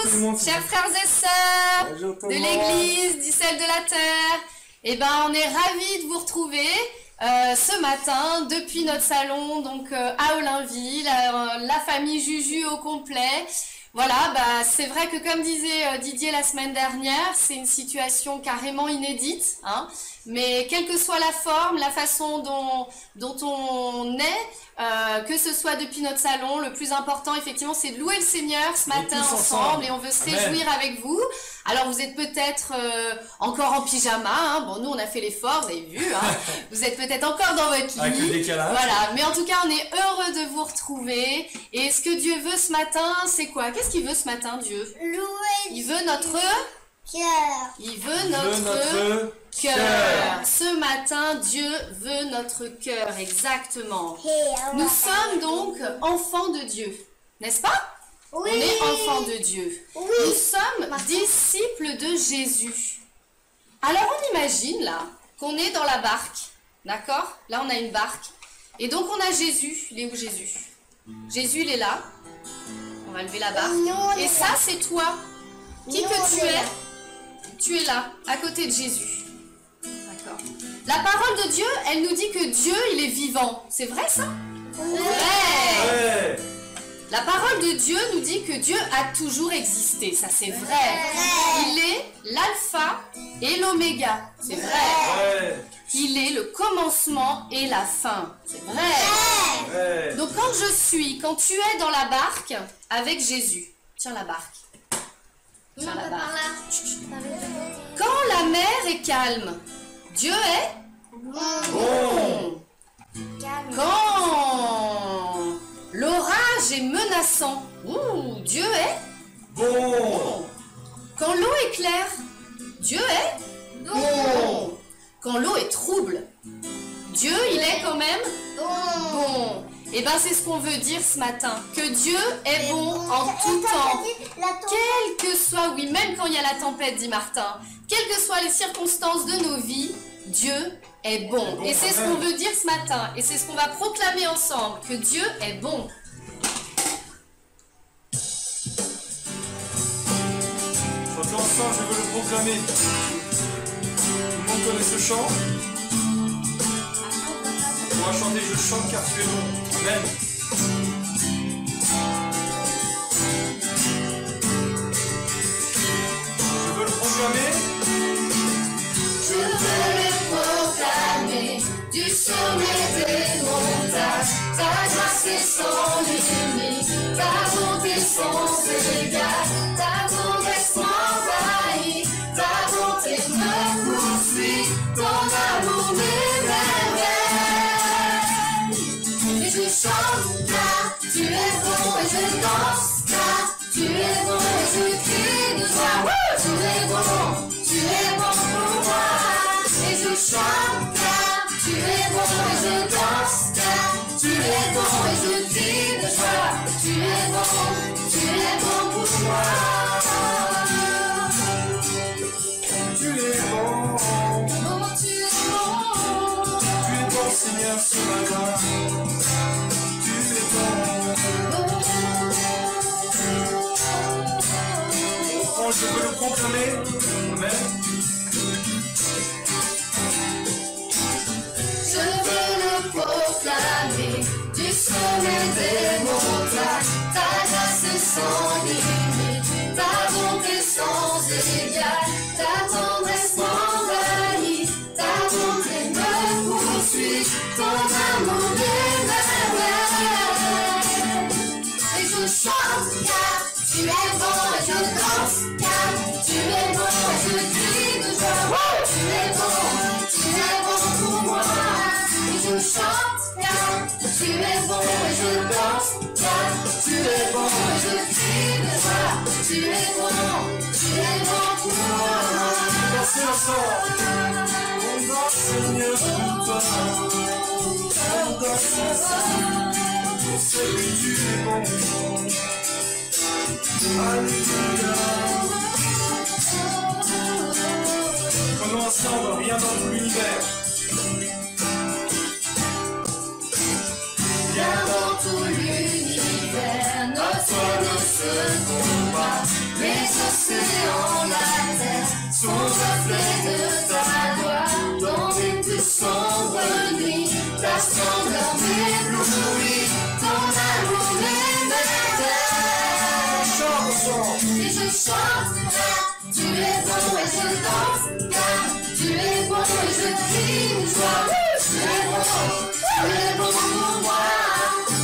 tous, chers frères et sœurs de l'Église du sel de la terre. Eh ben, on est ravis de vous retrouver ce matin depuis notre salon donc à Ollainville, la famille Juju au complet. Voilà, bah, c'est vrai que comme disait Didier la semaine dernière, c'est une situation carrément inédite, hein, mais quelle que soit la forme, la façon dont on est, que ce soit depuis notre salon, le plus important effectivement c'est de louer le Seigneur ce matin ensemble et on veut se réjouir avec vous. Alors vous êtes peut-être encore en pyjama, hein. Bon nous on a fait l'effort, vous avez vu, hein. Vous êtes peut-être encore dans votre lit, avec le décalage. Voilà, mais en tout cas on est heureux de vous retrouver. Et ce que Dieu veut ce matin, c'est quoi? Qu'est-ce qu'il veut ce matin, Dieu? Louer. Il veut notre cœur. Il veut notre cœur. Ce matin, Dieu veut notre cœur, exactement. Nous sommes donc enfants de Dieu, n'est-ce pas? Oui. On est enfants de Dieu. Oui. Nous sommes disciples de Jésus. Alors on imagine là qu'on est dans la barque, d'accord? Là on a une barque. Et donc on a Jésus. Il est où Jésus? Jésus il est là. On va lever la barque. Et ça c'est toi. Qui que tu es? Tu es là, à côté de Jésus. D'accord. La parole de Dieu, elle nous dit que Dieu, il est vivant. C'est vrai ça? Vrai. La parole de Dieu nous dit que Dieu a toujours existé. Ça c'est vrai. Il est l'alpha et l'oméga. C'est vrai. Il est le commencement et la fin. C'est vrai. Donc quand tu es dans la barque avec Jésus, tiens la barque. Tiens la barque. Quand la mer est calme, Dieu est bon. Quand l'orage est menaçant, Dieu est bon. Quand l'eau est claire, Dieu est bon. Quand l'eau est trouble, Dieu, il est quand même bon. Et bien c'est ce qu'on veut dire ce matin, que Dieu est bon en tout temps. Quelle que soit, oui, même quand il y a la tempête, dit Martin, quelles que soient les circonstances de nos vies, Dieu est bon. Et c'est ce qu'on veut dire ce matin, et c'est ce qu'on va proclamer ensemble, que Dieu est bon. Chantons ensemble, je veux le proclamer. Tout le monde connaît ce chant? On va chanter Je chante car tu es bon. Amen. Je veux le proclamer. Je veux le proclamer du sommet des montagnes. Ta grâce est sans limite, ta bonté sans égale, ta tendresse m'envahit, ta bonté me poursuit, ton amour m'émerveille. Et je chante car tu es bon et je danse car tu es bon et je crie de joie. Tu es bon pour moi. Et je chante car tu es bon et je danse car tu es bon et je crie de joie. Tu es bon pour moi. Tu es bon. Oh, tu es bon. Tu es bon Seigneur ce matin. Tu es bon. Oh, je veux le proclamer. Amen. Je veux le proclamer du sommet des montagnes. Ta grâce est sans limite, ta bonté sans égale, ta tendresse m'envahit, ta bonté me poursuit, ton amour m'émerveille. Et je chante car tu es bon et je danse car tu es bon et je crie de joie. Tu es bon pour moi. Et je chante car tu es bon et je danse car tu es bon et je crie de joie. Tu es bon pour moi. Dansez ensemble. On danse Seigneur pour toi. On danse ensemble. On sait que tu es bon. Alléluia. Prenons ensemble, rien dans tout l'univers. Viens dans tout l'univers, notre foi ne se combat, mais éblouis, ton amour m'émerveille. Et je chante, car tu es bon, et je danse, car tu es bon, et je crie de joie. Tu es bon pour moi.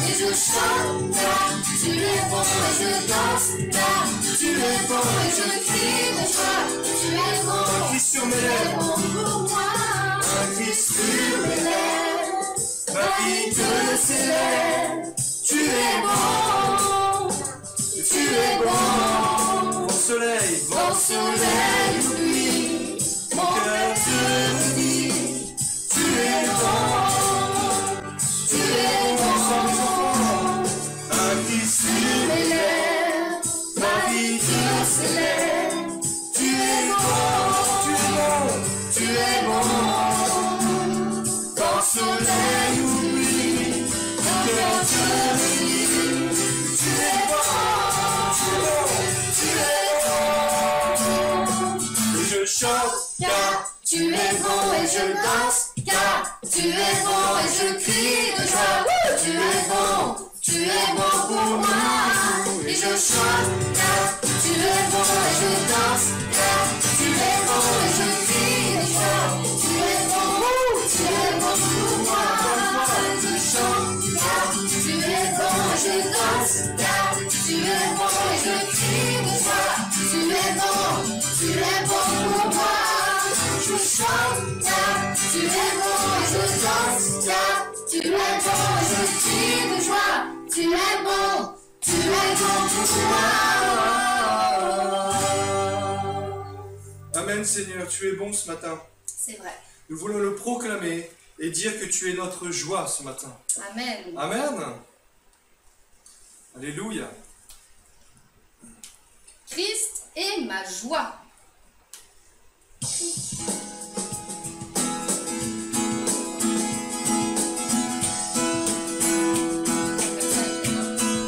Et je chante, car tu es bon, et je danse, car tu es bon, et je crie de joie. Tu es bon, sur mes tu es lèvres, bon pour moi. un cri sur mes lèvres, Ma vie te célèbre. Tu es bon, tu es bon. vent soleil, Vent soleil, oui, mon cœur te dit. Tu es bon, tu es bon. un cri sur Mes lèvres, ma vie te célèbre. Tu es bon, tu es bon, tu es bon. Vent soleil, oui, mon cœur te dit. Tu es bon, tu es bon. et je chante, Car tu es bon et je danse, car tu es bon et je crie de joie. Tu es bon pour moi. Et je chante, car tu es bon et je danse, car tu es bon et je crie de joie. Tu es bon pour moi. Et je chante, car tu es bon et je danse, car tu es bon et je crie de joie. Tu es bon pour moi. Je chante, car tu es bon et je danse, car tu es bon et je crie de joie. Tu es bon pour moi. Amen Seigneur, tu es bon ce matin. C'est vrai. Nous voulons le proclamer et dire que tu es notre joie ce matin. Amen. Amen. Alléluia. Christ est ma joie.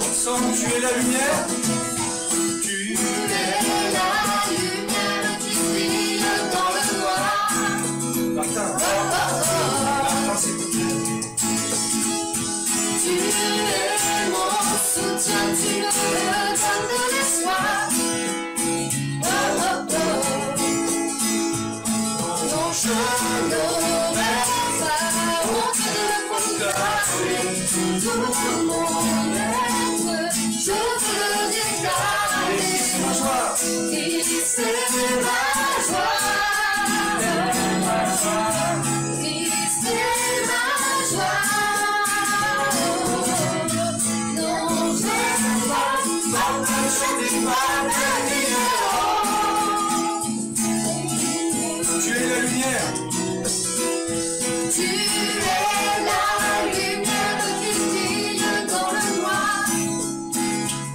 Ensemble, tu es la lumière. Tu Tu es la lumière qui brille dans le noir. Martin. Oh, oh, oh. Martin, c'est tout. Tu es mon soutien, tu me donnes de l'espoir. Oh, oh, oh. Non, je n'aurai pas honte de proclamer toujours mon être. Je veux le déclarer. C'est ma joie. Christ est ma joie. Christ est ma joie. Non, je n'ai pas chanter par la Tu es la lumière. Tu es la lumière qui brille dans le noir.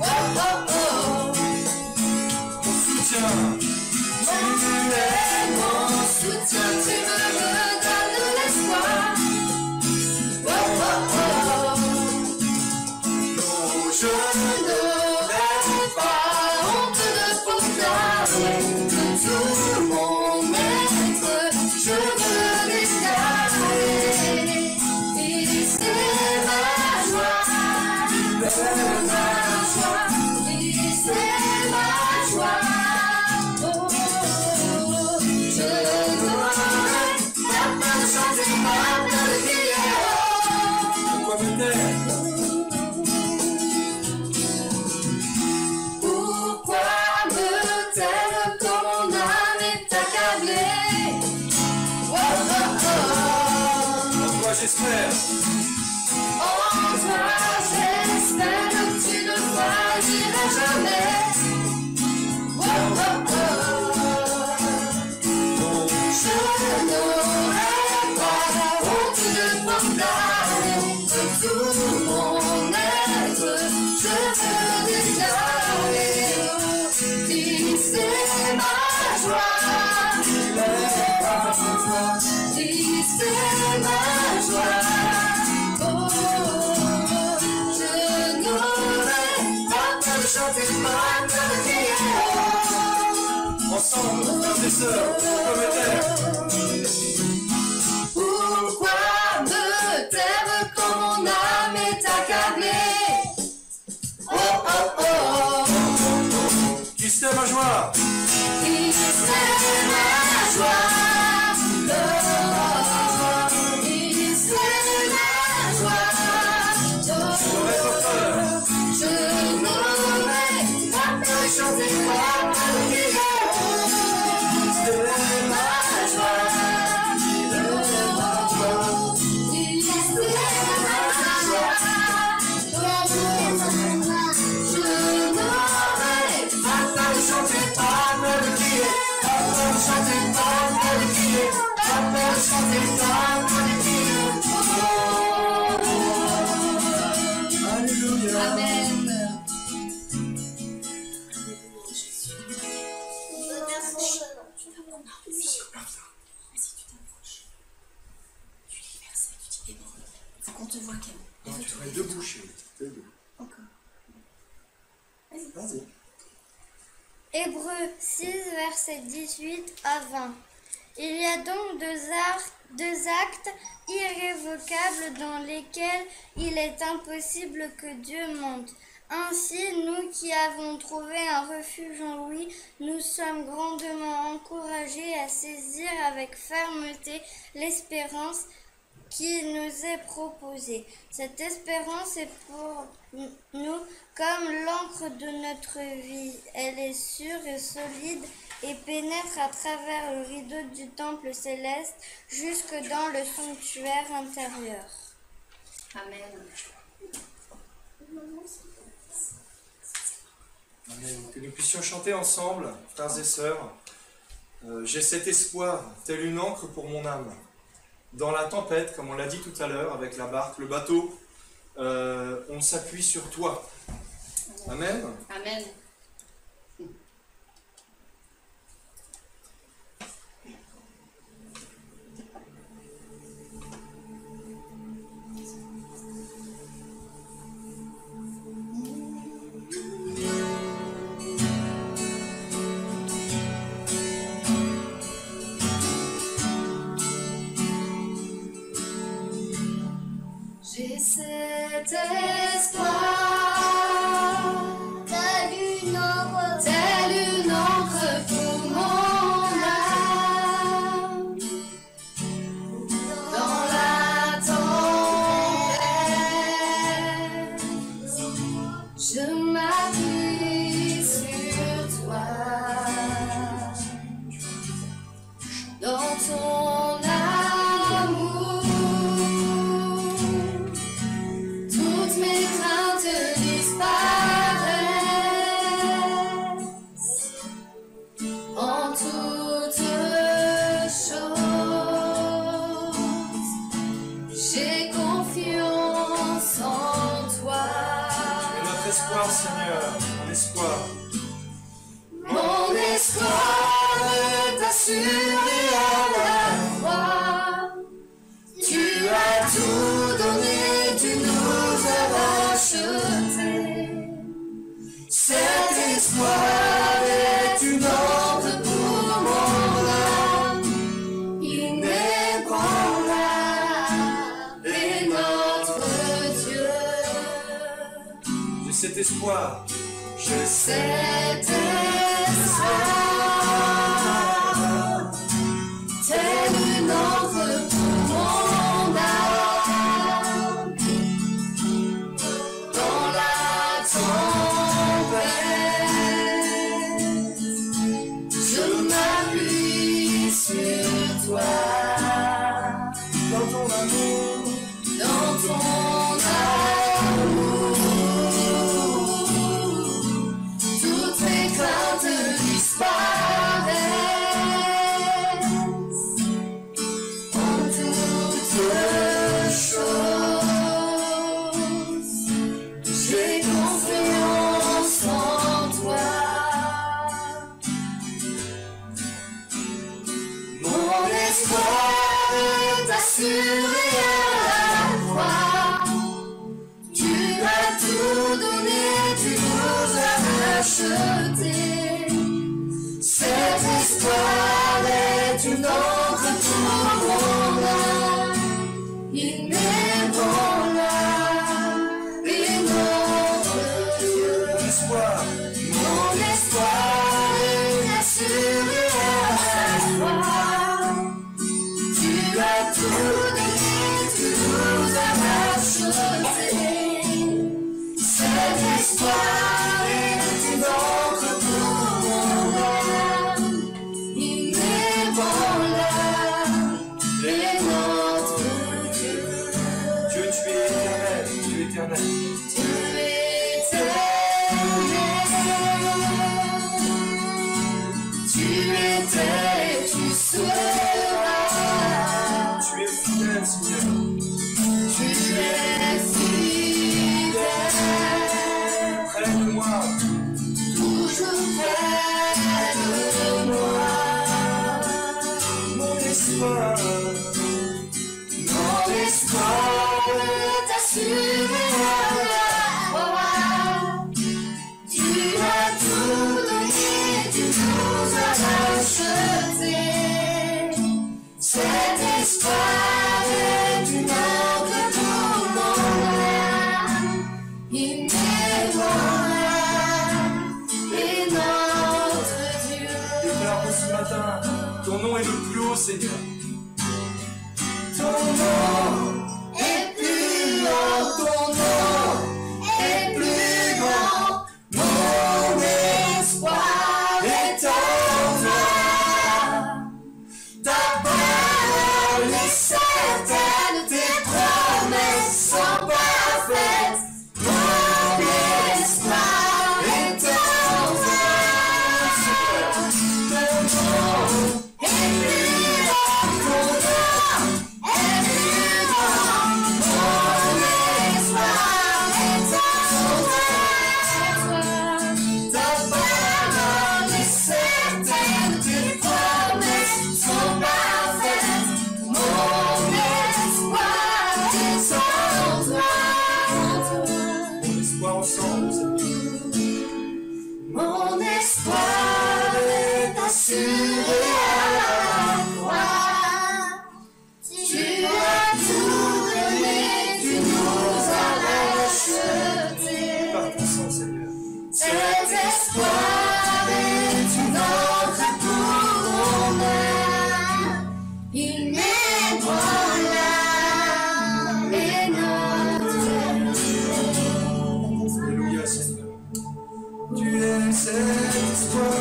Oh, oh, oh. Mon soutien. Tu es mon soutien, tu me donnes de l'espoir. Oh, oh, oh. Non, Je n'aurai pas honte de proclamer que tout mon être, je veux déclarer. Christ est ma joie. Christ est ma joie. Christ est ma joie. Oh, je n'aurai pas peur de chanter, pas peur de crier. pourquoi me taire? Pourquoi me taire quand mon âme est accablée? Oh, oh, oh. En toi j'espère. En toi j'espère que tu ne failliras jamais. Oh, oh, oh. Je n'aurai pas honte de proclamer que tout mon être, je veux déclarer. Christ est ma joie. Christ est ma joie. Oh, je n'aurai pas peur de chanter, pas peur de crier. Ensemble, frères et sœurs, pourquoi me taire? Pourquoi me taire quand mon âme Hébreux 6, versets 18 à 20. Il y a donc deux actes irrévocables dans lesquels il est impossible que Dieu mente. Ainsi, nous qui avons trouvé un refuge en lui, nous sommes grandement encouragés à saisir avec fermeté l'espérance qui nous est proposée. Cette espérance est pour nous comme l'encre de notre vie. Elle est sûre et solide et pénètre à travers le rideau du temple céleste jusque dans le sanctuaire intérieur. Amen. Amen. Que nous puissions chanter ensemble, frères et sœurs. J'ai cet espoir, tel une encre pour mon âme. Dans la tempête, comme on l'a dit tout à l'heure, avec la barque, le bateau, on s'appuie sur toi. Amen. Amen. J'ai cet espoir, telle une encre pour mon âme, dans la tempête, je m'appuie sur toi, dans ton amour. Toutes mes craintes disparaissent en toutes choses. J'ai confiance en toi. Et notre espoir, Seigneur, mon espoir. Mon espoir est assuré à la croix. Tu as tout donné, tu nous as rachetés. Cet espoir est une encre pour mon âme, inébranlable est notre Dieu. J'ai cet espoir. J'ai Cet espoir, telle une encre pour mon âme, dans la tempête, je m'appuie sur toi, dans ton amour. dans ton amour. Toutes mes craintes disparaissent en toutes choses. J'ai confiance en toi. Mon espoir est assuré à la croix. Tu as tout donné, tu nous as rachetés. Cet espoir est une encre pour mon âme, inébranlable est notre Dieu. Mon espoir. Mon espoir est assuré à la croix. Tu as tout donné, tu nous as rachetés. Cet espoir est une encre pour mon âme, inébranlable est notre Dieu. Dieu, tu es éternel. Tu es éternel. Tu es éternel, tu étais et tu seras. Tu es fidèle, Seigneur. Tu es fidèle, Près de moi. toujours près de moi. Mon espoir. Mon espoir est assuré à la croix. Tu as tout donné, et notre Dieu. Déclare ce matin, ton nom est le plus haut, Seigneur. Ton nom est plus haut, ton nom est plus grand. Mon espoir est en toi. Ta parole est certaine, tes promesses sont parfaites. Mon espoir est en toi. Ton nom est plus haut, ton nom est plus grand. Mon espoir est en toi. Ta parole est certaine, tes promesses sont parfaites. Mon espoir est en toi. Mon espoir ensemble, Seigneur. Mon espoir est assuré à la croix. Tu as tout donné, tu nous as rachetés. Par ton sang, Seigneur. Cet espoir est une encre pour mon âme. Il n'est point là et notre Dieu. Alléluia, Seigneur. Tu es cet espoir.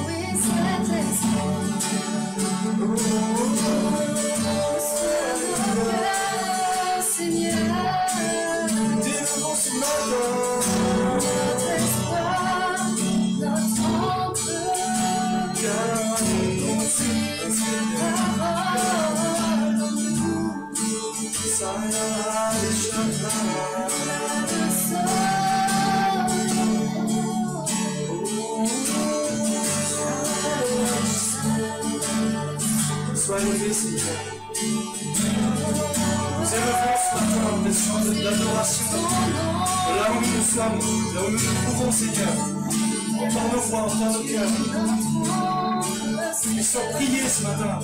Oui, cet espoir. Seigneur, Dis le nom ce matin. notre espoir, notre encre, Car ton fils parole en nous, Sarah et Shana. Sois élevé, Seigneur. Nous élevons ce matin des chants d'adoration. Là où nous sommes, là où nous nous trouvons, Seigneur. Entends nos voix, entends nos cœurs. Ils sont priés ce matin.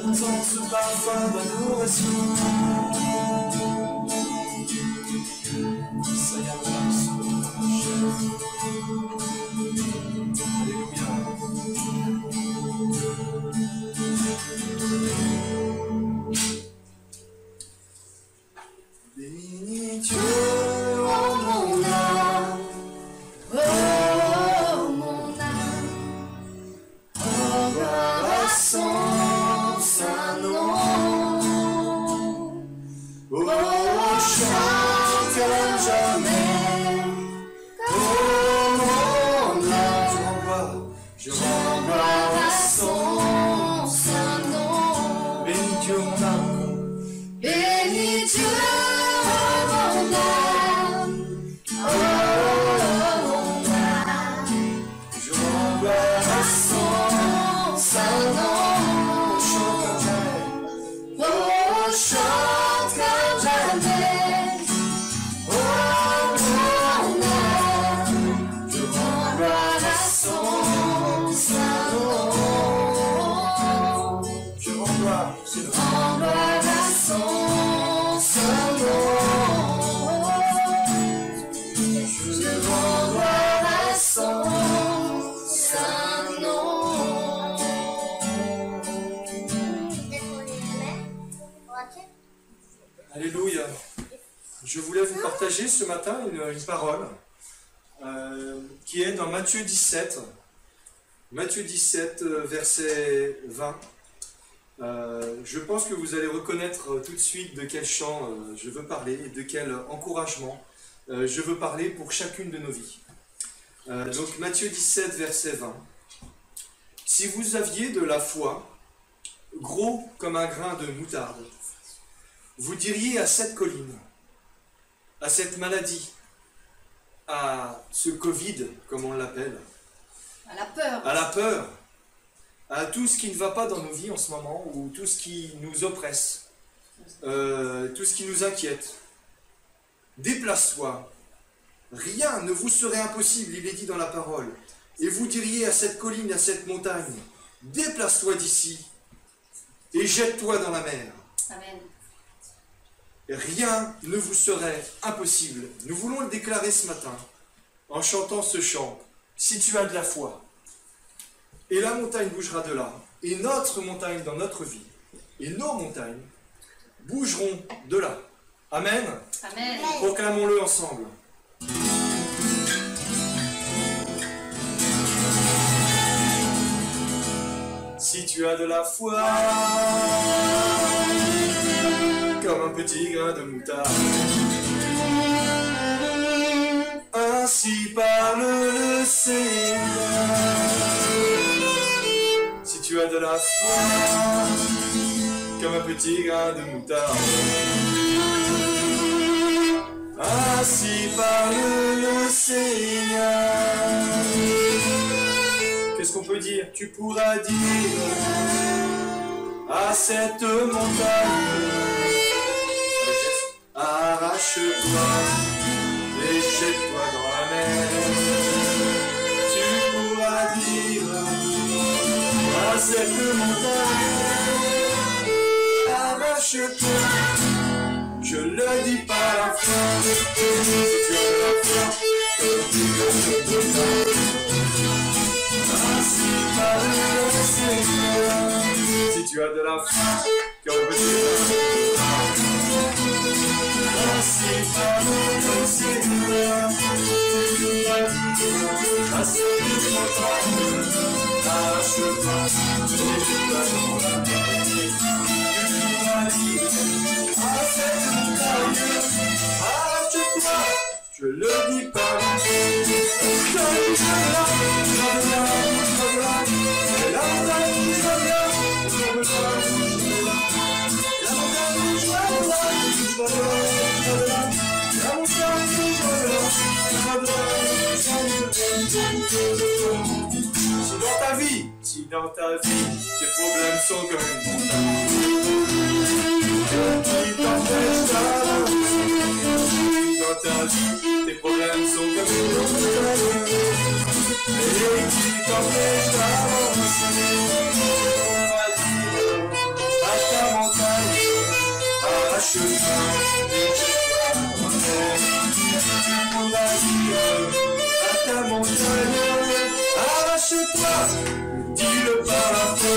Entends ce parfum d'adoration. Bénis Dieu, Oh mon âme, oh mon âme, oh gloire à son saint nom. oh chante comme jamais. Oh mon âme, Je oh rends gloire à son saint nom. bénis Dieu mon âme. Bénis Dieu, oh mon âme, oh mon âme, Je rends gloire à son saint nom. chante comme jamais. Oh, chante comme jamais. Oh, mon âme, Je rends gloire à son saint nom. Je rends gloire, Seigneur. En gloire à son saint nom. Je rends gloire à son saint nom. Alléluia. Je voulais vous partager ce matin une parole qui est dans Matthieu 17. Matthieu 17, verset 20. Je pense que vous allez reconnaître tout de suite de quel chant je veux parler et de quel encouragement je veux parler pour chacune de nos vies. Donc Matthieu 17, verset 20. Si vous aviez de la foi, gros comme un grain de moutarde, vous diriez à cette colline, à cette maladie, à ce Covid, comme on l'appelle, À la peur. à la peur, à tout ce qui ne va pas dans nos vies en ce moment, ou tout ce qui nous oppresse, tout ce qui nous inquiète. Déplace-toi. Rien ne vous serait impossible, il est dit dans la parole. et vous diriez à cette colline, à cette montagne, déplace-toi d'ici et jette-toi dans la mer. Amen. Rien ne vous serait impossible. Nous voulons le déclarer ce matin en chantant ce chant. Si tu as de la foi, et la montagne bougera de là, et notre montagne dans notre vie, et nos montagnes bougeront de là. Amen. Amen. Proclamons-le ensemble. Si tu as de la foi, comme un petit grain de moutarde, ainsi parle le Seigneur. Si tu as de la foi, comme un petit grain de moutarde, ainsi parle le Seigneur. Qu'est-ce qu'on peut dire? Tu pourras dire à cette montagne, arrache-toi et jette-toi dans la mer. Tu pourras dire à cette montagne, arrache-toi. Je le dis par la foi. Si tu as de la foi, ainsi parle le Seigneur. Si tu as de la foi, comme petit ainsi parle le Seigneur. À cette montagne, arrache-toi, jette-toi dans la mer. Tu pourras dire à cette montagne, arrache-toi. Je le dis par la foi. Si dans ta vie, tes problèmes sont comme une montagne qui t'empêche d'avancer. Dans ta vie, tes problèmes sont comme une montagne et qui t'empêche d'avancer. On va dire à ta montagne, arrache-toi et jette-toi dans la mer. On va dire à ta montagne, arrache-toi. Dis-le par la foi.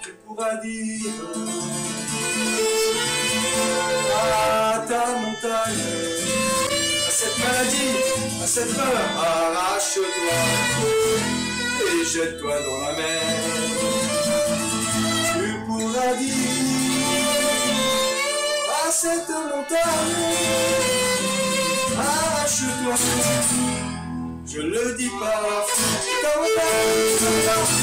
Tu pourras dire à ta montagne, à cette maladie, à cette peur, arrache-toi et jette-toi dans la mer. Tu pourras dire à cette montagne, arrache-toi. Je le dis par la foi. Ta montagne,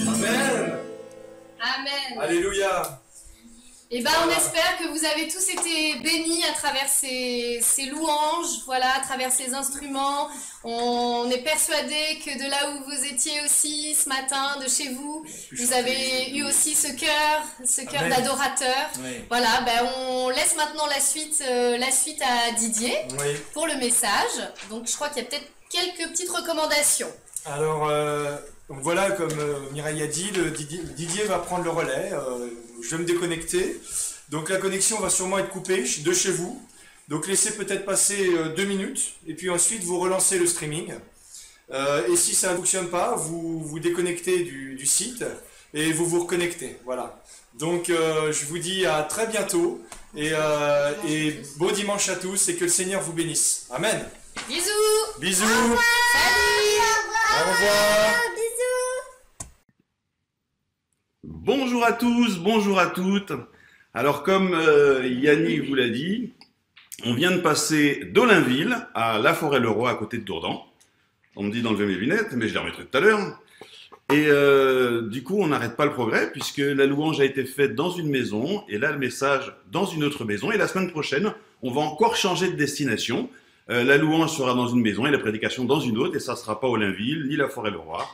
Amen. Amen. Alléluia. Et ben, on espère que vous avez tous été bénis à travers ces louanges, voilà, à travers ces instruments. On est persuadé que de là où vous étiez aussi ce matin, de chez vous, vous avez eu aussi ce cœur d'adorateur. Oui. Voilà, ben on laisse maintenant la suite à Didier pour le message. Donc je crois qu'il y a peut-être quelques petites recommandations. Alors, donc voilà, comme Mireille a dit, Didier va prendre le relais. Je vais me déconnecter. Donc la connexion va sûrement être coupée de chez vous. Donc laissez peut-être passer 2 minutes et puis ensuite vous relancez le streaming. Et si ça ne fonctionne pas, vous vous déconnectez du site et vous vous reconnectez. Voilà. Donc je vous dis à très bientôt et beau dimanche à tous et que le Seigneur vous bénisse. Amen. Bisous. Bisous. Salut. Au revoir. Bisous. Bonjour à tous, bonjour à toutes. Alors comme Yannick vous l'a dit, on vient de passer d'Olainville à La Forêt-le-Roi à côté de Dourdan. On me dit d'enlever mes lunettes, mais je les remettrai tout à l'heure. Et du coup, on n'arrête pas le progrès puisque la louange a été faite dans une maison et là, le message dans une autre maison. Et la semaine prochaine, on va encore changer de destination. La louange sera dans une maison et la prédication dans une autre. Et ça ne sera pas Olainville ni La Forêt-le-Roi.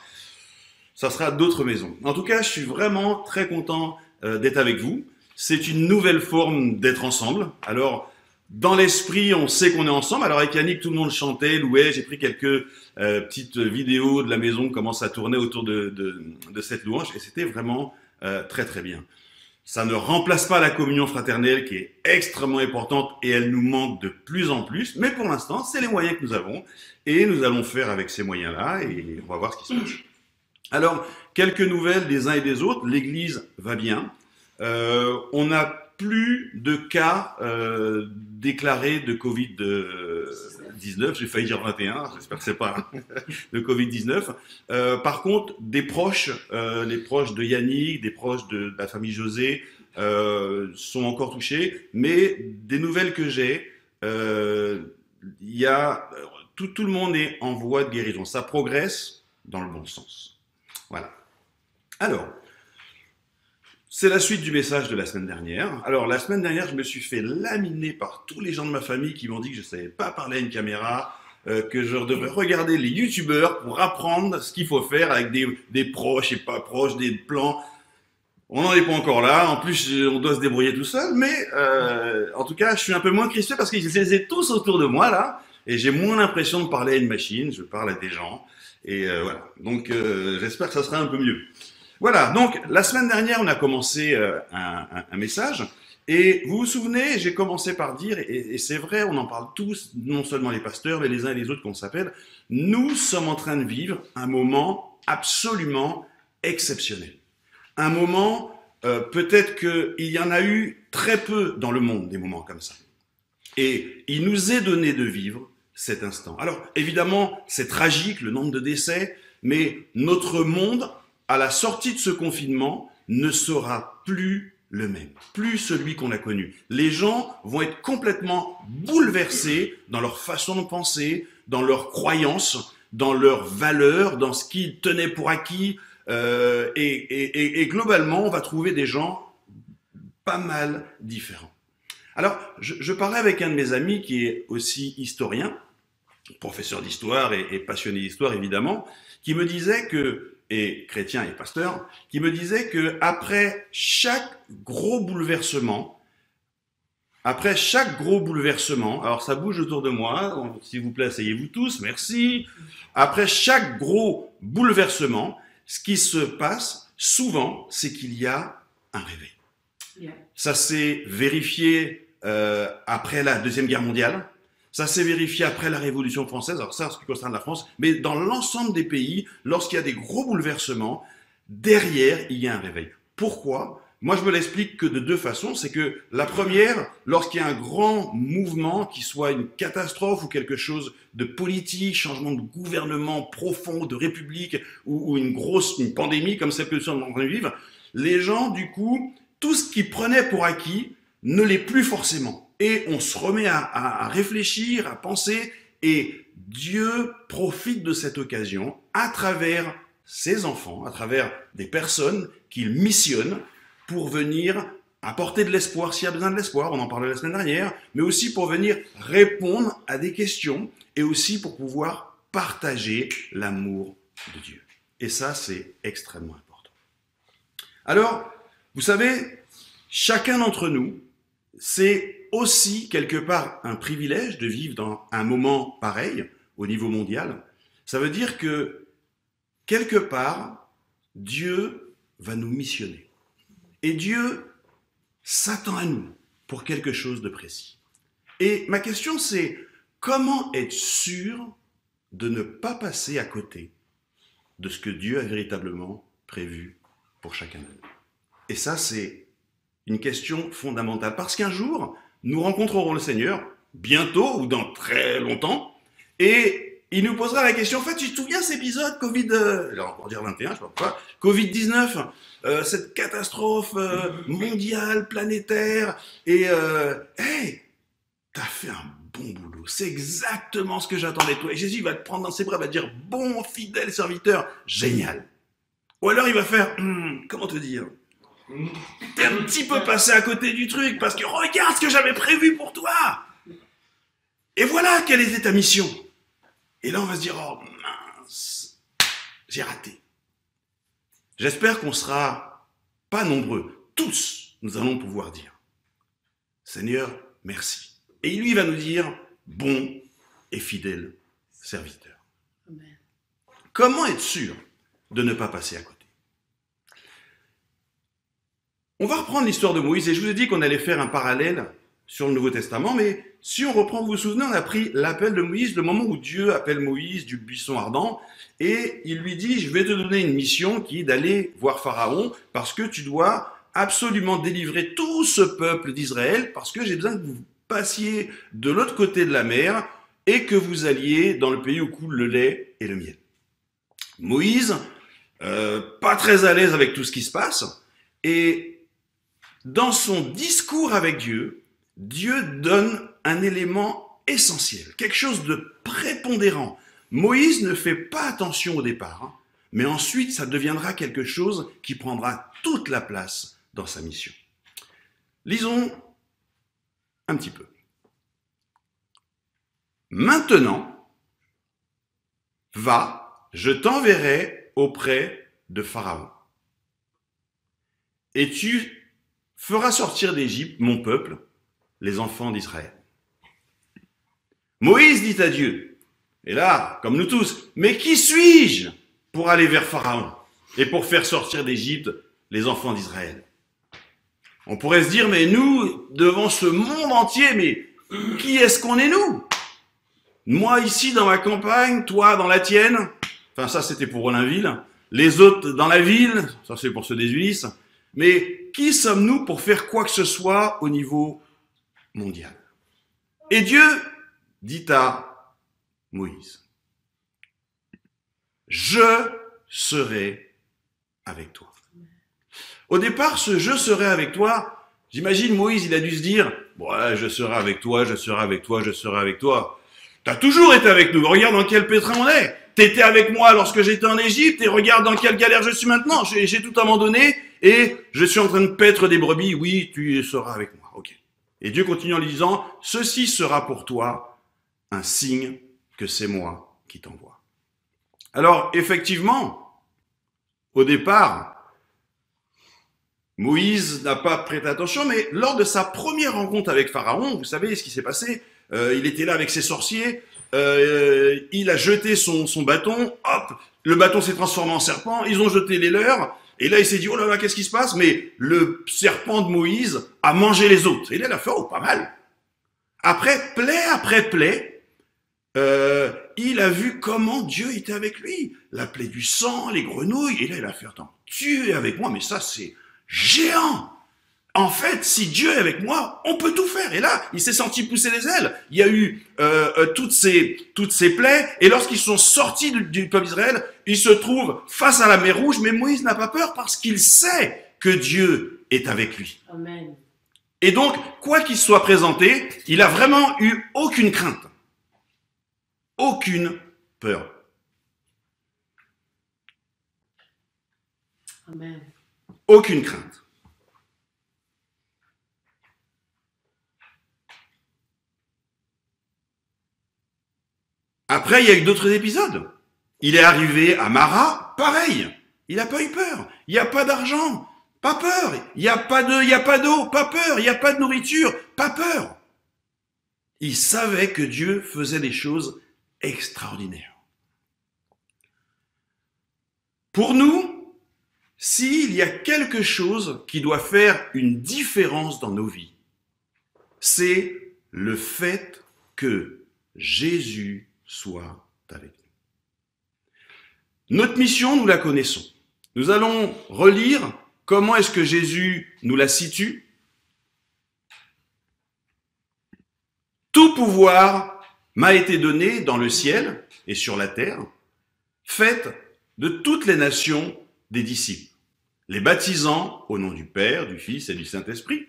Ça sera d'autres maisons. En tout cas, je suis vraiment très content d'être avec vous. C'est une nouvelle forme d'être ensemble. Alors, dans l'esprit, on sait qu'on est ensemble. Alors avec Yannick, tout le monde chantait, louait. J'ai pris quelques petites vidéos de la maison qui commencent à tourner autour de cette louange. Et c'était vraiment très très bien. Ça ne remplace pas la communion fraternelle qui est extrêmement importante et elle nous manque de plus en plus. Mais pour l'instant, c'est les moyens que nous avons. Et nous allons faire avec ces moyens-là et on va voir ce qui se passe. Alors, quelques nouvelles des uns et des autres. L'Église va bien. On n'a plus de cas déclarés de Covid-19, j'ai failli dire 21, j'espère que c'est pas de Covid-19. Par contre, des proches, les proches de Yannick, des proches de la famille José sont encore touchés, mais des nouvelles que j'ai, il y a tout le monde est en voie de guérison, ça progresse dans le bon sens. Voilà. Alors, c'est la suite du message de la semaine dernière. Alors, la semaine dernière, je me suis fait laminer par tous les gens de ma famille qui m'ont dit que je ne savais pas parler à une caméra, que je devrais regarder les youtubeurs pour apprendre ce qu'il faut faire avec des proches et pas proches, des plans. On n'en est pas encore là. En plus, on doit se débrouiller tout seul. Mais en tout cas, je suis un peu moins crispé parce qu'ils étaient tous autour de moi là. Et j'ai moins l'impression de parler à une machine. Je parle à des gens. Et voilà. Donc, j'espère que ça sera un peu mieux. Voilà, donc la semaine dernière, on a commencé un message et vous vous souvenez, j'ai commencé par dire, et c'est vrai, on en parle tous, non seulement les pasteurs, mais les uns et les autres qu'on s'appelle, nous sommes en train de vivre un moment absolument exceptionnel. Un moment, peut-être qu'il y en a eu très peu dans le monde, des moments comme ça. Et il nous est donné de vivre cet instant. Alors, évidemment, c'est tragique, le nombre de décès, mais notre monde, à la sortie de ce confinement, ne sera plus le même, plus celui qu'on a connu. Les gens vont être complètement bouleversés dans leur façon de penser, dans leurs croyances, dans leurs valeurs, dans ce qu'ils tenaient pour acquis. Et globalement, on va trouver des gens pas mal différents. Alors, je parlais avec un de mes amis qui est aussi historien, professeur d'histoire et passionné d'histoire évidemment, qui me disait que et chrétien et pasteur, qui me disait que après chaque gros bouleversement, alors ça bouge autour de moi, s'il vous plaît, asseyez-vous tous, merci. Après chaque gros bouleversement, ce qui se passe souvent, c'est qu'il y a un réveil. Ça s'est vérifié après la Deuxième Guerre mondiale. Ça s'est vérifié après la Révolution française, alors ça, en ce qui concerne la France, mais dans l'ensemble des pays, lorsqu'il y a des gros bouleversements, derrière, il y a un réveil. Pourquoi ? Moi, je me l'explique que de deux façons. C'est que la première, lorsqu'il y a un grand mouvement, qui soit une catastrophe ou quelque chose de politique, changement de gouvernement profond, de république, ou une pandémie comme celle que nous sommes en train de vivre, les gens, du coup, tout ce qu'ils prenaient pour acquis ne l'est plus forcément. Et on se remet à réfléchir, à penser, et Dieu profite de cette occasion à travers ses enfants, à travers des personnes qu'il missionne pour venir apporter de l'espoir s'il y a besoin de l'espoir, on en parlait la semaine dernière, mais aussi pour venir répondre à des questions et aussi pour pouvoir partager l'amour de Dieu. Et ça, c'est extrêmement important. Alors, vous savez, chacun d'entre nous, c'est aussi quelque part un privilège de vivre dans un moment pareil au niveau mondial. Ça veut dire que quelque part, Dieu va nous missionner. Et Dieu s'attend à nous pour quelque chose de précis. Et ma question c'est, comment être sûr de ne pas passer à côté de ce que Dieu a véritablement prévu pour chacun de nous? Et ça, c'est une question fondamentale. Parce qu'un jour, nous rencontrerons le Seigneur, bientôt ou dans très longtemps, et il nous posera la question, en fait, tu te souviens cet épisode Covid, alors on va dire 21, je sais pas pourquoi, Covid-19, cette catastrophe mondiale, planétaire, et hey, t'as fait un bon boulot, c'est exactement ce que j'attendais de toi. Et Jésus va te prendre dans ses bras, va te dire, bon, fidèle serviteur, génial. Ou alors il va faire, comment te dire, t'es un petit peu passé à côté du truc, parce que regarde ce que j'avais prévu pour toi. Et voilà quelle était ta mission. Et là on va se dire, oh mince, j'ai raté. J'espère qu'on sera pas nombreux, tous, nous allons pouvoir dire, Seigneur, merci. Et lui va nous dire, bon et fidèle serviteur. Amen. Comment être sûr de ne pas passer à côté? On va reprendre l'histoire de Moïse, et je vous ai dit qu'on allait faire un parallèle sur le Nouveau Testament, mais si on reprend, vous vous souvenez, on a pris l'appel de Moïse, le moment où Dieu appelle Moïse du buisson ardent, et il lui dit, je vais te donner une mission qui est d'aller voir Pharaon, parce que tu dois absolument délivrer tout ce peuple d'Israël, parce que j'ai besoin que vous passiez de l'autre côté de la mer, et que vous alliez dans le pays où coule le lait et le miel. Moïse, pas très à l'aise avec tout ce qui se passe, et dans son discours avec Dieu, Dieu donne un élément essentiel, quelque chose de prépondérant. Moïse ne fait pas attention au départ, hein, mais ensuite ça deviendra quelque chose qui prendra toute la place dans sa mission. Lisons un petit peu. Maintenant, va, je t'enverrai auprès de Pharaon. Et tu feras sortir d'Égypte mon peuple, les enfants d'Israël. Moïse dit à Dieu, et là, comme nous tous, mais qui suis-je pour aller vers Pharaon et pour faire sortir d'Égypte les enfants d'Israël? On pourrait se dire, mais nous, devant ce monde entier, mais qui est-ce qu'on est nous? Moi ici dans ma campagne, toi dans la tienne, enfin ça c'était pour Olinville, les autres dans la ville, ça c'est pour ceux des Ulysses, mais qui sommes-nous pour faire quoi que ce soit au niveau mondial? Et Dieu dit à Moïse, je serai avec toi. Au départ, ce je serai avec toi, j'imagine Moïse, il a dû se dire, ouais, je serai avec toi, je serai avec toi, je serai avec toi. T'as toujours été avec nous, regarde dans quel pétrin on est. T'étais avec moi lorsque j'étais en Égypte et regarde dans quelle galère je suis maintenant. J'ai tout abandonné et je suis en train de paître des brebis. Oui, tu seras avec moi. Ok. Et Dieu continue en lui disant, ceci sera pour toi un signe que c'est moi qui t'envoie. Alors, effectivement, au départ, Moïse n'a pas prêté attention, mais lors de sa première rencontre avec Pharaon, vous savez ce qui s'est passé, il était là avec ses sorciers, il a jeté son bâton, hop, le bâton s'est transformé en serpent, ils ont jeté les leurs, et là il s'est dit, oh là là, qu'est-ce qui se passe? Mais le serpent de Moïse a mangé les autres. Et là il a fait, oh, pas mal. Après plaie, il a vu comment Dieu était avec lui. La plaie du sang, les grenouilles, et là il a fait, attends, tu es avec moi, mais ça c'est géant. En fait, si Dieu est avec moi, on peut tout faire. Et là, il s'est senti pousser les ailes. Il y a eu toutes ces plaies. Et lorsqu'ils sont sortis du peuple d'Israël, ils se trouvent face à la mer Rouge. Mais Moïse n'a pas peur parce qu'il sait que Dieu est avec lui. Amen. Et donc, quoi qu'il soit présenté, il a vraiment eu aucune crainte. Aucune peur. Amen. Aucune crainte. Après, il y a eu d'autres épisodes. Il est arrivé à Mara, pareil. Il n'a pas eu peur. Il n'y a pas d'argent, pas peur. Il n'y a pas d'eau, pas peur. Il n'y a pas de nourriture, pas peur. Il savait que Dieu faisait des choses extraordinaires. Pour nous, s'il y a quelque chose qui doit faire une différence dans nos vies, c'est le fait que Jésus soit avec nous. Notre mission, nous la connaissons. Nous allons relire comment est-ce que Jésus nous la situe. Tout pouvoir m'a été donné dans le ciel et sur la terre. Faites de toutes les nations des disciples, les baptisant au nom du Père, du Fils et du Saint-Esprit.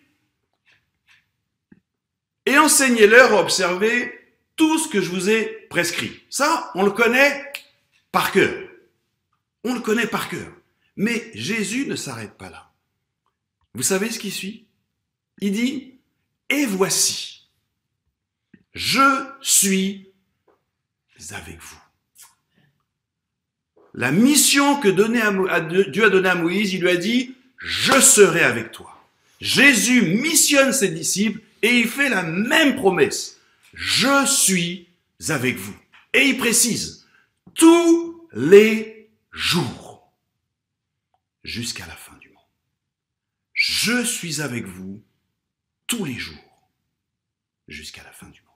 Et enseignez-leur à observer tout ce que je vous ai prescrit. Ça, on le connaît par cœur. On le connaît par cœur. Mais Jésus ne s'arrête pas là. Vous savez ce qui suit? Il dit, et voici, je suis avec vous. La mission que Dieu a donnée à Moïse, il lui a dit, je serai avec toi. Jésus missionne ses disciples et il fait la même promesse. Je suis avec vous. Et il précise, tous les jours, jusqu'à la fin du monde. Je suis avec vous tous les jours, jusqu'à la fin du monde.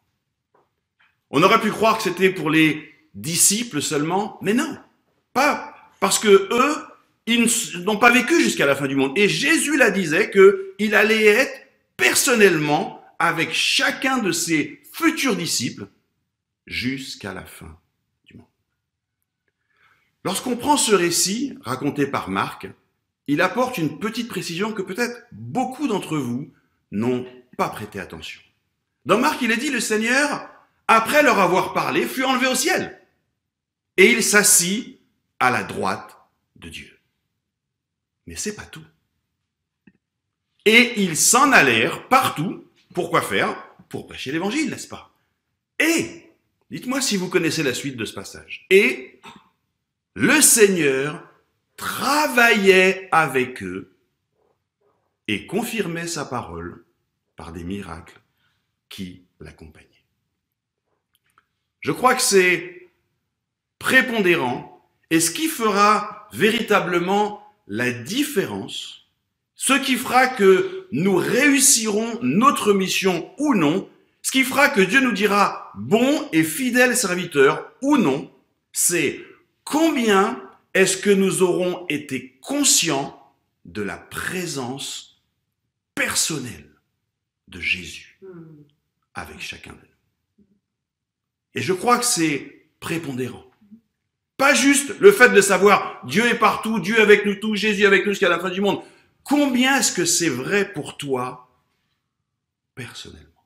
On aurait pu croire que c'était pour les disciples seulement, mais non. Pas parce que eux, ils n'ont pas vécu jusqu'à la fin du monde. Et Jésus la disait qu'il allait être personnellement avec chacun de ses futurs disciples jusqu'à la fin du monde. Lorsqu'on prend ce récit raconté par Marc, il apporte une petite précision que peut-être beaucoup d'entre vous n'ont pas prêté attention. Dans Marc, il est dit, le Seigneur, après leur avoir parlé, fut enlevé au ciel. Et il s'assit à la droite de Dieu. Mais c'est pas tout. Et ils s'en allèrent partout. Pourquoi faire? Pour prêcher l'évangile, n'est-ce pas? Et, dites-moi si vous connaissez la suite de ce passage. Et le Seigneur travaillait avec eux et confirmait sa parole par des miracles qui l'accompagnaient. Je crois que c'est prépondérant. Et ce qui fera véritablement la différence, ce qui fera que nous réussirons notre mission ou non, ce qui fera que Dieu nous dira bon et fidèle serviteur ou non, c'est combien est-ce que nous aurons été conscients de la présence personnelle de Jésus avec chacun de nous. Et je crois que c'est prépondérant. Pas juste le fait de savoir Dieu est partout, Dieu est avec nous tous, Jésus est avec nous jusqu'à la fin du monde. Combien est-ce que c'est vrai pour toi personnellement?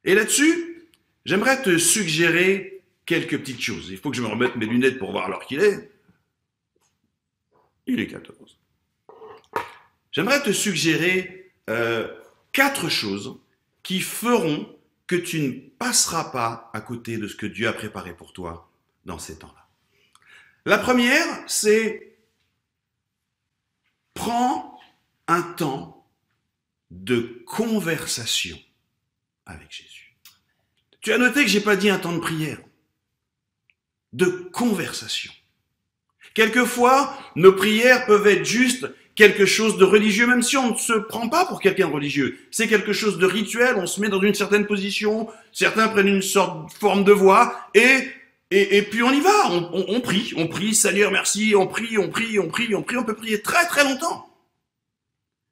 Et là-dessus, j'aimerais te suggérer quelques petites choses. Il faut que je me remette mes lunettes pour voir l'heure qu'il est. Il est 14. J'aimerais te suggérer 4 choses qui feront que tu ne passeras pas à côté de ce que Dieu a préparé pour toi dans ces temps-là. La première, c'est prends un temps de conversation avec Jésus. Tu as noté que je n'ai pas dit un temps de prière, de conversation. Quelquefois, nos prières peuvent être juste quelque chose de religieux, même si on ne se prend pas pour quelqu'un de religieux. C'est quelque chose de rituel, on se met dans une certaine position, certains prennent une sorte de forme de voix, et puis on y va, on prie, Seigneur merci, on prie, on peut prier très très longtemps.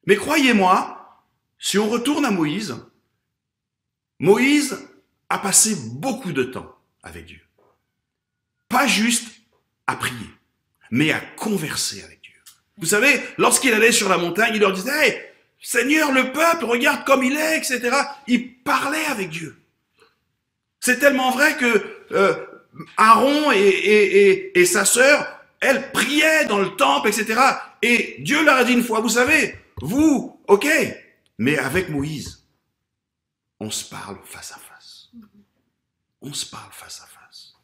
Mais croyez-moi, si on retourne à Moïse, Moïse a passé beaucoup de temps avec Dieu. Pas juste à prier, mais à converser avec Dieu. Vous savez, lorsqu'il allait sur la montagne, il leur disait « Hey, Seigneur, le peuple, regarde comme il est, etc. » Il parlait avec Dieu. C'est tellement vrai que Aaron et sa sœur, elles priaient dans le temple, etc. Et Dieu leur a dit une fois, vous savez, vous, ok, mais avec Moïse, on se parle face à face. On se parle face à face.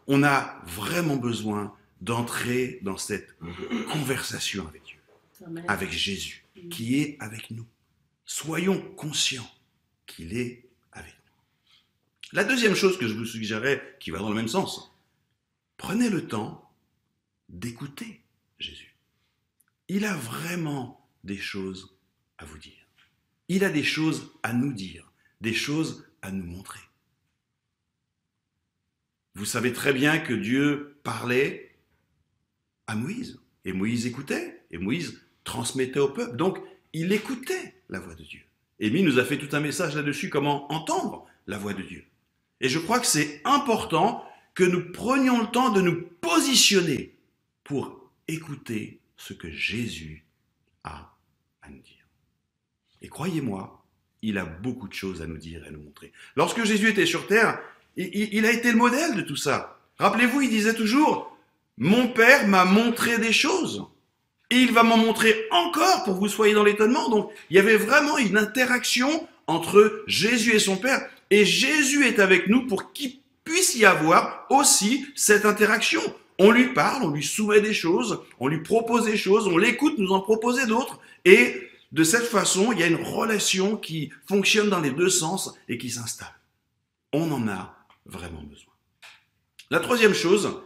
On a vraiment besoin d'entrer dans cette conversation avec Dieu, avec Jésus, qui est avec nous. Soyons conscients qu'il est avec nous. La deuxième chose que je vous suggérais, qui va dans le même sens, prenez le temps d'écouter Jésus. Il a vraiment des choses à vous dire. Il a des choses à nous dire, des choses à nous montrer. Vous savez très bien que Dieu parlait à Moïse, et Moïse écoutait, et Moïse transmettait au peuple. Donc, il écoutait la voix de Dieu. Émile nous a fait tout un message là-dessus, comment entendre la voix de Dieu. Et je crois que c'est important que nous prenions le temps de nous positionner pour écouter ce que Jésus a à nous dire. Et croyez-moi, il a beaucoup de choses à nous dire et à nous montrer. Lorsque Jésus était sur terre, il a été le modèle de tout ça. Rappelez-vous, il disait toujours, « Mon Père m'a montré des choses. » Et il va m'en montrer encore pour que vous soyez dans l'étonnement. Donc, il y avait vraiment une interaction entre Jésus et son Père. Et Jésus est avec nous pour qu'il puisse y avoir aussi cette interaction. On lui parle, on lui soumet des choses, on lui propose des choses, on l'écoute nous en proposer d'autres. Et de cette façon, il y a une relation qui fonctionne dans les deux sens et qui s'installe. On en a vraiment besoin. La troisième chose,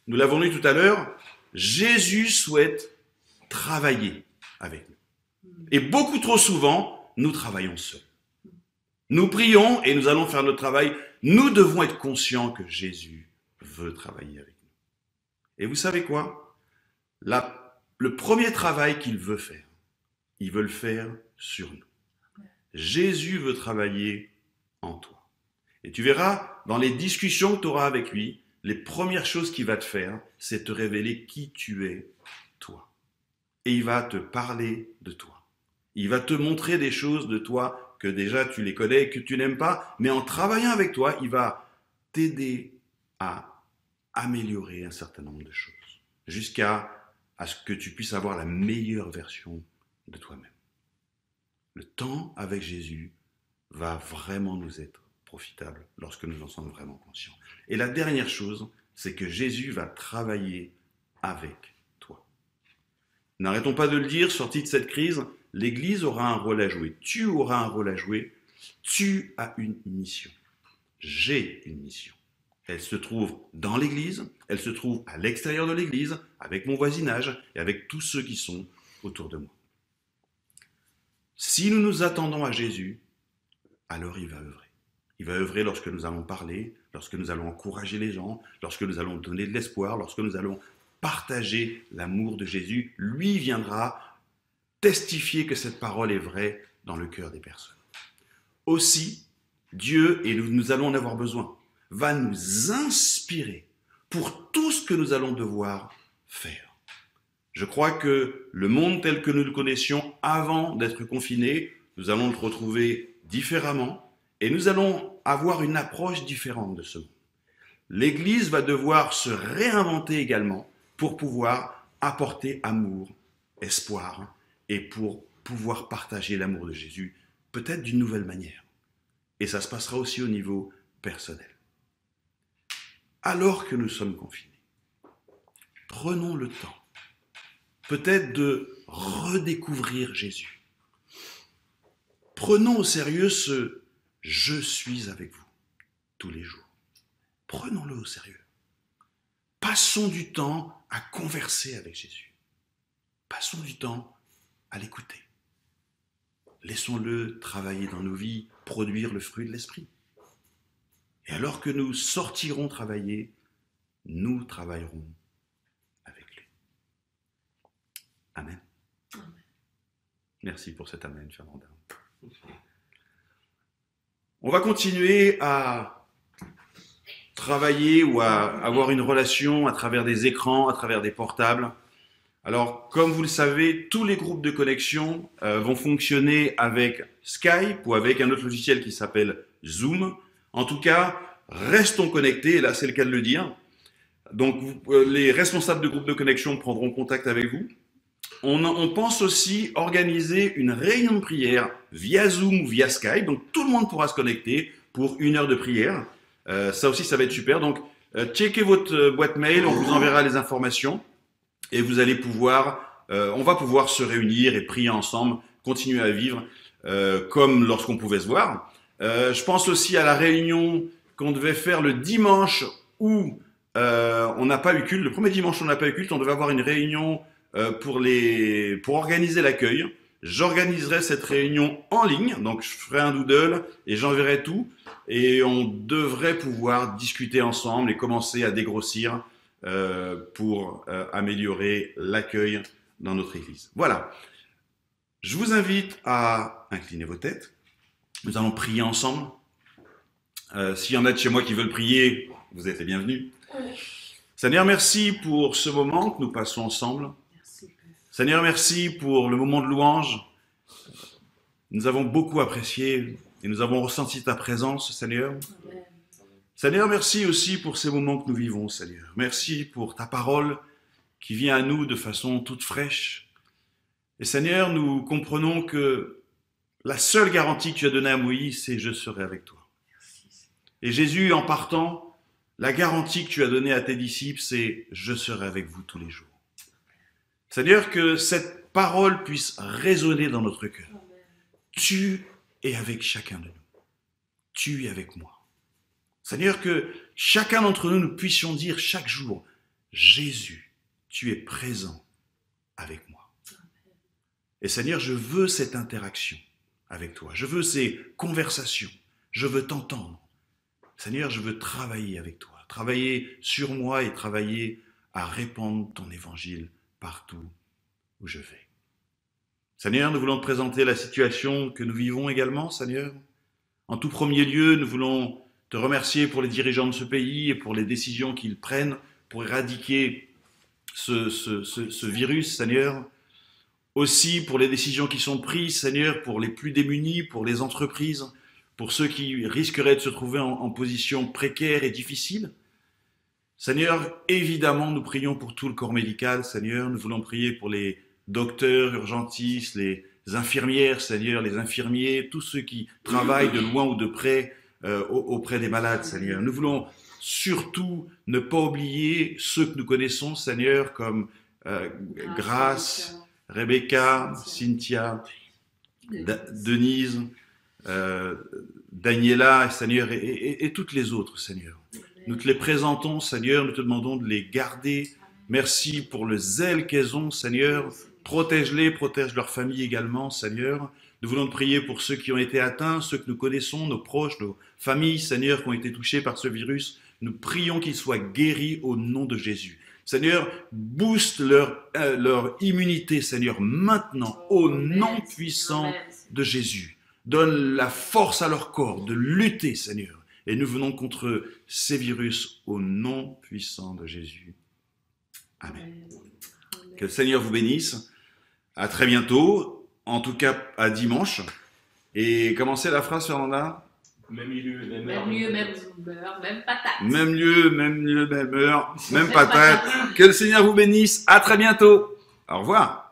nous l'avons lu tout à l'heure, Jésus souhaite travailler avec nous. Et beaucoup trop souvent, nous travaillons seuls. Nous prions et nous allons faire notre travail. Nous devons être conscients que Jésus veut travailler avec nous. Et vous savez quoi? Le premier travail qu'il veut faire, il veut le faire sur nous. Jésus veut travailler en toi. Et tu verras, dans les discussions que tu auras avec lui, les premières choses qu'il va te faire, c'est te révéler qui tu es, toi. Et il va te parler de toi. Il va te montrer des choses de toi que déjà tu les connais et que tu n'aimes pas, mais en travaillant avec toi, il va t'aider à améliorer un certain nombre de choses, jusqu'à ce que tu puisses avoir la meilleure version de toi-même. Le temps avec Jésus va vraiment nous être profitable lorsque nous en sommes vraiment conscients. Et la dernière chose, c'est que Jésus va travailler avec toi. N'arrêtons pas de le dire, sorti de cette crise, l'Église aura un rôle à jouer. Tu auras un rôle à jouer. Tu as une mission. J'ai une mission. Elle se trouve dans l'Église, elle se trouve à l'extérieur de l'Église, avec mon voisinage et avec tous ceux qui sont autour de moi. Si nous nous attendons à Jésus, alors il va œuvrer. Il va œuvrer lorsque nous allons parler, lorsque nous allons encourager les gens, lorsque nous allons donner de l'espoir, lorsque nous allons partager l'amour de Jésus. Lui viendra testifier que cette parole est vraie dans le cœur des personnes. Aussi, Dieu, et nous allons en avoir besoin, va nous inspirer pour tout ce que nous allons devoir faire. Je crois que le monde tel que nous le connaissions avant d'être confinés, nous allons le retrouver différemment et nous allons avoir une approche différente de ce monde. L'Église va devoir se réinventer également pour pouvoir apporter amour, espoir et pour pouvoir partager l'amour de Jésus, peut-être d'une nouvelle manière. Et ça se passera aussi au niveau personnel. Alors que nous sommes confinés, prenons le temps peut-être de redécouvrir Jésus. Prenons au sérieux ce « je suis avec vous » tous les jours. Prenons-le au sérieux. Passons du temps à converser avec Jésus. Passons du temps à l'écouter. Laissons-le travailler dans nos vies, produire le fruit de l'esprit. Et alors que nous sortirons travailler, nous travaillerons avec lui. Amen. Merci pour cet amen, Fernanda. On va continuer à travailler ou à avoir une relation à travers des écrans, à travers des portables. Alors, comme vous le savez, tous les groupes de connexion vont fonctionner avec Skype ou avec un autre logiciel qui s'appelle Zoom. En tout cas, restons connectés, et là c'est le cas de le dire. Donc, les responsables de groupes de connexion prendront contact avec vous. On pense aussi organiser une réunion de prière via Zoom ou via Skype. Donc, tout le monde pourra se connecter pour 1 heure de prière. Ça aussi, ça va être super. Donc, checkez votre boîte mail, on vous enverra les informations. Et vous allez pouvoir, on va pouvoir se réunir et prier ensemble, continuer à vivre comme lorsqu'on pouvait se voir. Je pense aussi à la réunion qu'on devait faire le dimanche où on n'a pas eu culte. Le premier dimanche où on n'a pas eu culte, on devait avoir une réunion pour organiser l'accueil. J'organiserai cette réunion en ligne, donc je ferai un doodle et j'enverrai tout. Et on devrait pouvoir discuter ensemble et commencer à dégrossir pour améliorer l'accueil dans notre église. Voilà. Je vous invite à incliner vos têtes. Nous allons prier ensemble. S'il y en a de chez moi qui veulent prier, vous êtes les bienvenus. Seigneur, merci pour ce moment que nous passons ensemble. Seigneur, merci pour le moment de louange. Nous avons beaucoup apprécié et nous avons ressenti ta présence, Seigneur. Seigneur, merci aussi pour ces moments que nous vivons, Seigneur. Merci pour ta parole qui vient à nous de façon toute fraîche. Et Seigneur, nous comprenons que la seule garantie que tu as donnée à Moïse, c'est « Je serai avec toi ». Et Jésus, en partant, la garantie que tu as donnée à tes disciples, c'est « Je serai avec vous tous les jours ». Seigneur, que cette parole puisse résonner dans notre cœur. Tu es avec chacun de nous. Tu es avec moi. Seigneur, que chacun d'entre nous, nous puissions dire chaque jour, Jésus, tu es présent avec moi. Et Seigneur, je veux cette interaction avec toi. Je veux ces conversations. Je veux t'entendre. Seigneur, je veux travailler avec toi. Travailler sur moi et travailler à répandre ton évangile partout où je vais. Seigneur, nous voulons te présenter la situation que nous vivons également, Seigneur. En tout premier lieu, nous voulons te remercier pour les dirigeants de ce pays et pour les décisions qu'ils prennent pour éradiquer ce virus, Seigneur. Aussi pour les décisions qui sont prises, Seigneur, pour les plus démunis, pour les entreprises, pour ceux qui risqueraient de se trouver en position précaire et difficile. Seigneur, évidemment, nous prions pour tout le corps médical, Seigneur. Nous voulons prier pour les docteurs, urgentistes, les infirmières, Seigneur, les infirmiers, tous ceux qui travaillent de loin ou de près auprès des malades, Seigneur. Nous voulons surtout ne pas oublier ceux que nous connaissons, Seigneur, comme Grace, Rebecca, Cynthia, Denise, Daniela, Seigneur, et toutes les autres, Seigneur. Nous te les présentons, Seigneur, nous te demandons de les garder. Merci pour le zèle qu'elles ont, Seigneur. Protège-les, protège leur famille également, Seigneur. Nous voulons te prier pour ceux qui ont été atteints, ceux que nous connaissons, nos proches, nos familles, Seigneur, qui ont été touchés par ce virus. Nous prions qu'ils soient guéris au nom de Jésus. Seigneur, booste leur immunité, Seigneur, maintenant, au nom puissant de Jésus. Donne la force à leur corps de lutter, Seigneur. Et nous venons contre ces virus au nom puissant de Jésus. Amen. Que le Seigneur vous bénisse. À très bientôt, en tout cas à dimanche. Et commencez la phrase, Fernanda. Même lieu, même heure. Même lieu, même beurre, même patate. Même lieu, même beurre, même patate. Que le Seigneur vous bénisse. À très bientôt. Au revoir.